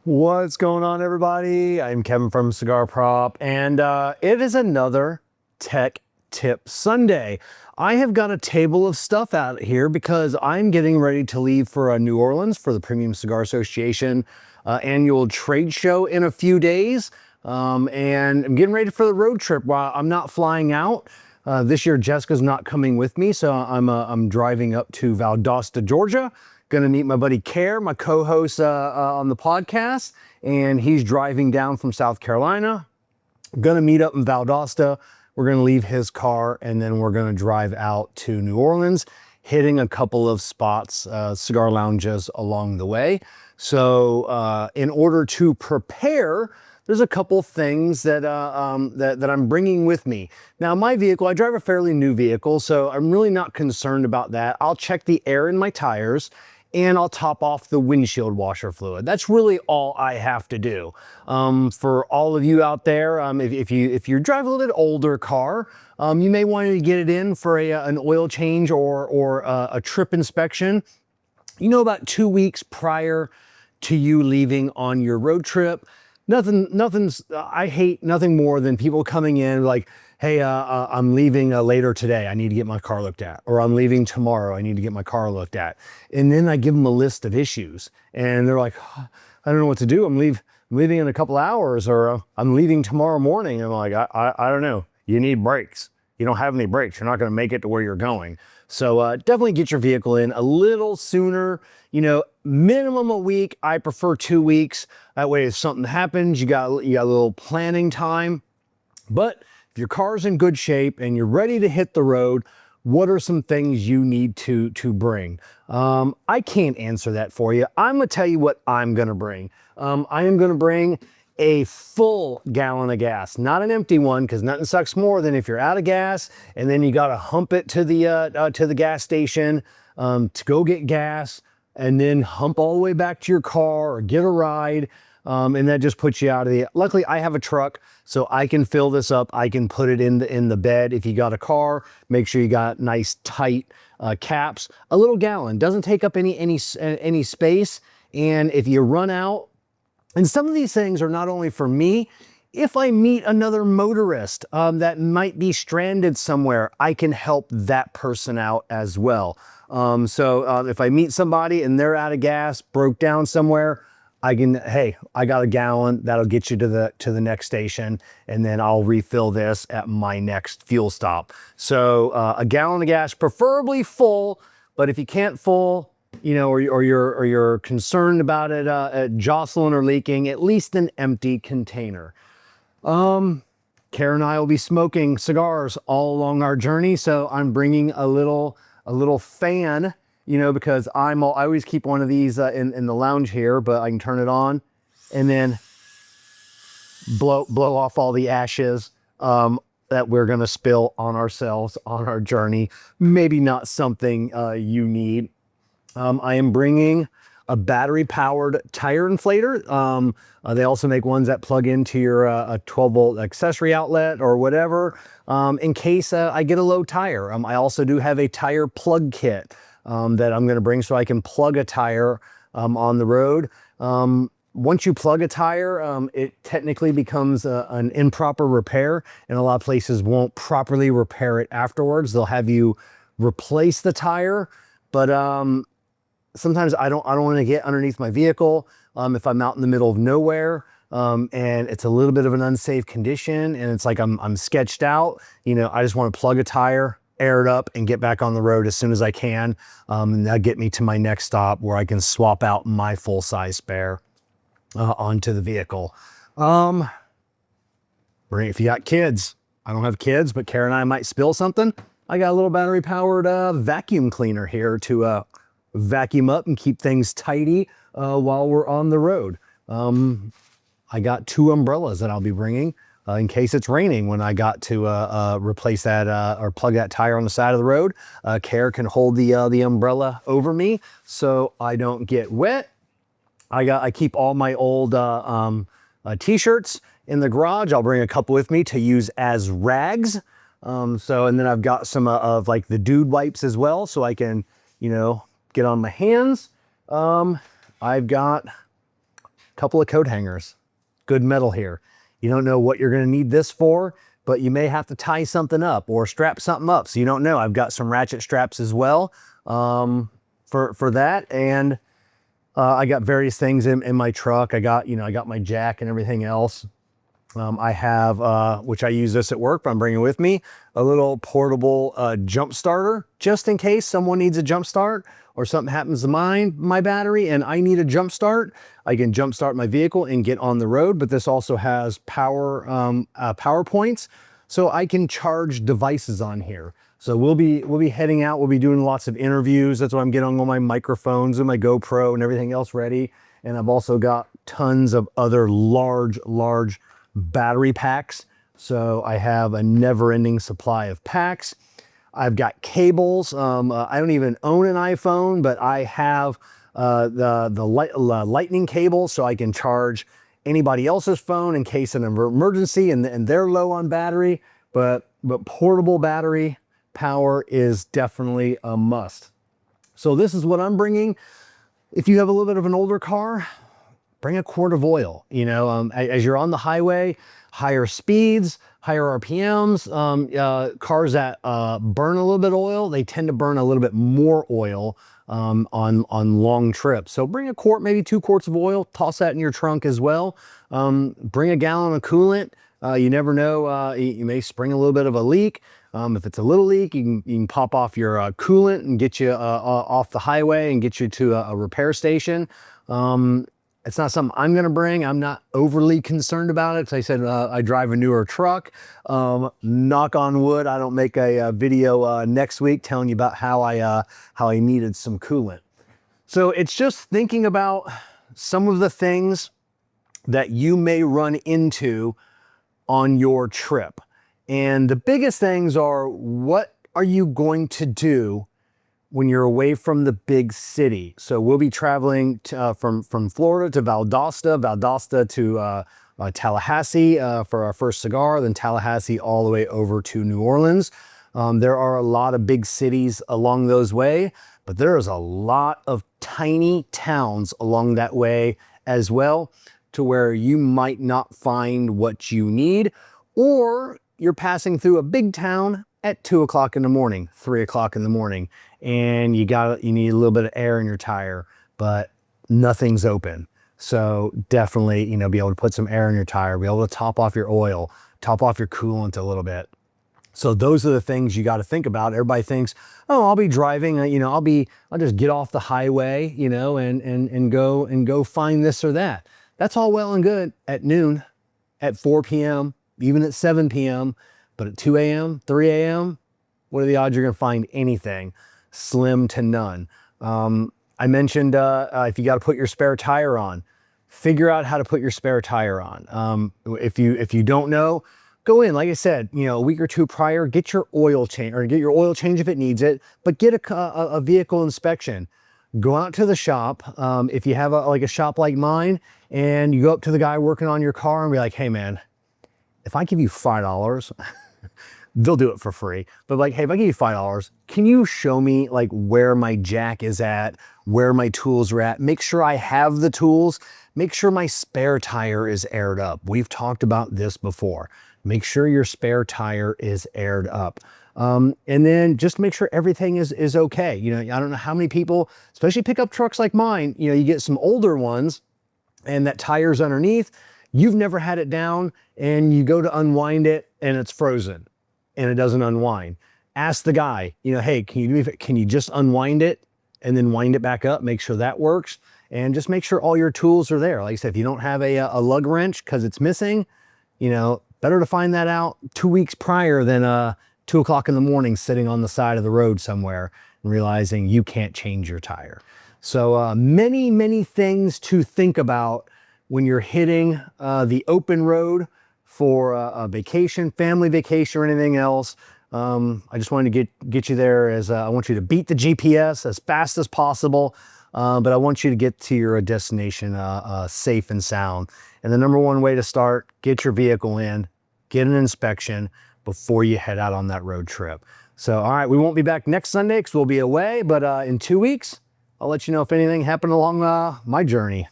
What's going on, everybody? I'm Kevin from Cigar Prop, and it is another Tech Tip Sunday. I have got a table of stuff out here because I'm getting ready to leave for New Orleans for the Premium Cigar Association annual trade show in a few days, and I'm getting ready for the road trip. While I'm not flying out this year, Jessica's not coming with me, so I'm driving up to Valdosta, Georgia. Going to meet my buddy Care, my co-host on the podcast, and he's driving down from South Carolina. Going to meet up in Valdosta. We're going to leave his car, and then we're going to drive out to New Orleans, hitting a couple of spots, cigar lounges along the way. So in order to prepare, there's a couple things that that I'm bringing with me. Now, my vehicle, I drive a fairly new vehicle, so I'm really not concerned about that. I'll check the air in my tires, and I'll top off the windshield washer fluid. That's really all I have to do. For all of you out there, if you drive a little bit older car, you may want to get it in for an oil change or a trip inspection. You know, about 2 weeks prior to you leaving on your road trip. I hate nothing more than people coming in like, hey, I'm leaving later today. I need to get my car looked at. Or I'm leaving tomorrow. I need to get my car looked at. And then I give them a list of issues. And they're like, I don't know what to do. I'm leaving in a couple hours, or I'm leaving tomorrow morning. And I'm like, I don't know. You need brakes. You don't have any brakes. You're not going to make it to where you're going. So definitely get your vehicle in a little sooner. You know, minimum a week. I prefer 2 weeks. That way, if something happens, you got a little planning time. But if your car's in good shape and you're ready to hit the road, what are some things you need to bring? I can't answer that for you. I'm gonna tell you what I'm gonna bring. I am gonna bring a full gallon of gas, not an empty one, because nothing sucks more than if you're out of gas and then you gotta hump it to the gas station to go get gas, and then hump all the way back to your car or get a ride. And that just puts you out of the. Luckily, I have a truck, so I can fill this up. I can put it in the bed. If you got a car, make sure you got nice tight caps. A little gallon doesn't take up any space. And if you run out, and some of these things are not only for me. If I meet another motorist that might be stranded somewhere, I can help that person out as well. So if I meet somebody and they're out of gas, broke down somewhere, hey, I got a gallon, that'll get you to the next station, and then I'll refill this at my next fuel stop. So a gallon of gas, preferably full, but if you can't full, you know, or you're concerned about it jostling or leaking, at least an empty container. Kara and I will be smoking cigars all along our journey, so I'm bringing a little fan. You know, because I always keep one of these in the lounge here, but I can turn it on and then blow off all the ashes that we're gonna spill on ourselves on our journey. Maybe not something you need. I am bringing a battery-powered tire inflator. They also make ones that plug into your a 12-volt accessory outlet or whatever, in case I get a low tire. I also do have a tire plug kit that I'm going to bring so I can plug a tire on the road. Once you plug a tire, it technically becomes an improper repair, and a lot of places won't properly repair it afterwards. They'll have you replace the tire, but sometimes I don't want to get underneath my vehicle if I'm out in the middle of nowhere. And it's a little bit of an unsafe condition, and it's like I'm sketched out. You know, I just want to plug a tire, air it up, and get back on the road as soon as I can. And that'll get me to my next stop where I can swap out my full-size spare onto the vehicle. If you got kids, I don't have kids, but Kara and I might spill something. I got a little battery-powered vacuum cleaner here to vacuum up and keep things tidy while we're on the road. I got 2 umbrellas that I'll be bringing in case it's raining when I got to replace that or plug that tire on the side of the road. Care can hold the umbrella over me so I don't get wet. I keep all my old t-shirts in the garage. I'll bring a couple with me to use as rags. And then I've got some of like the dude wipes as well, so I can, you know, get on my hands. I've got couple of coat hangers, good metal here. You don't know what you're going to need this for, but you may have to tie something up or strap something up. So you don't know. I've got some ratchet straps as well for that. And I got various things in my truck. I got my jack and everything else. I have, which I use this at work, but I'm bringing with me, a little portable jump starter, just in case someone needs a jump start or something happens to my battery and I need a jump start. I can jump start my vehicle and get on the road, but this also has power points, so I can charge devices on here. So we'll be heading out. We'll be doing lots of interviews. That's why I'm getting all my microphones and my GoPro and everything else ready. And I've also got tons of other large battery packs. So I have a never-ending supply of packs. I've got cables. I don't even own an iPhone, but I have the lightning cable, so I can charge anybody else's phone in case of an emergency and they're low on battery. But portable battery power is definitely a must. So this is what I'm bringing. If you have a little bit of an older car, bring a quart of oil. You know, as you're on the highway, higher speeds, higher RPMs, cars that burn a little bit of oil, they tend to burn a little bit more oil on long trips. So bring a quart, maybe 2 quarts of oil, toss that in your trunk as well. Bring a gallon of coolant. You never know, you may spring a little bit of a leak. If it's a little leak, you can pop off your coolant and get you off the highway and get you to a repair station. It's not something I'm going to bring. I'm not overly concerned about it. As I said, I drive a newer truck. Knock on wood, I don't make a video next week telling you about how I needed some coolant. So it's just thinking about some of the things that you may run into on your trip. And the biggest things are, what are you going to do when you're away from the big city? So we'll be traveling from Florida to Valdosta to Tallahassee for our first cigar, then Tallahassee all the way over to New Orleans. There are a lot of big cities along those way, but there is a lot of tiny towns along that way as well, to where you might not find what you need, or you're passing through a big town at 2 o'clock in the morning, 3 o'clock in the morning, and you need a little bit of air in your tire, but nothing's open. So definitely, be able to put some air in your tire, be able to top off your oil, top off your coolant a little bit. So those are the things you got to think about. Everybody thinks, oh, I'll be driving, I'll just get off the highway, and go find this or that. That's all well and good at noon, at 4 p.m., even at 7 p.m., but at 2 a.m., 3 a.m., what are the odds you're going to find anything? Slim to none. I mentioned if you got to put your spare tire on, figure out how to put your spare tire on. If you don't know, go in, like I said, a week or two prior, get your oil change, or get your oil change if it needs it, but get a vehicle inspection. Go out to the shop. If you have a shop like mine, and you go up to the guy working on your car and be like, hey man, if I give you $5, they'll do it for free. But hey, if I give you $5, can you show me where my jack is at, where my tools are at? Make sure I have the tools. Make sure my spare tire is aired up. We've talked about this before. Make sure your spare tire is aired up. And then just make sure everything is okay. I don't know how many people, especially pickup trucks like mine, you get some older ones and that tire's underneath. You've never had it down and you go to unwind it and it's frozen and it doesn't unwind. Ask the guy, hey, can you just unwind it and then wind it back up? Make sure that works, and just make sure all your tools are there. Like I said, if you don't have a lug wrench because it's missing, better to find that out 2 weeks prior than 2 o'clock in the morning sitting on the side of the road somewhere and realizing you can't change your tire. So many things to think about when you're hitting the open road for a vacation, family vacation, or anything else. I just wanted to get you there, as I want you to beat the GPS as fast as possible, but I want you to get to your destination safe and sound. And the number one way to start, get your vehicle in, get an inspection before you head out on that road trip. So, all right, we won't be back next Sunday because we'll be away, but in 2 weeks, I'll let you know if anything happened along my journey.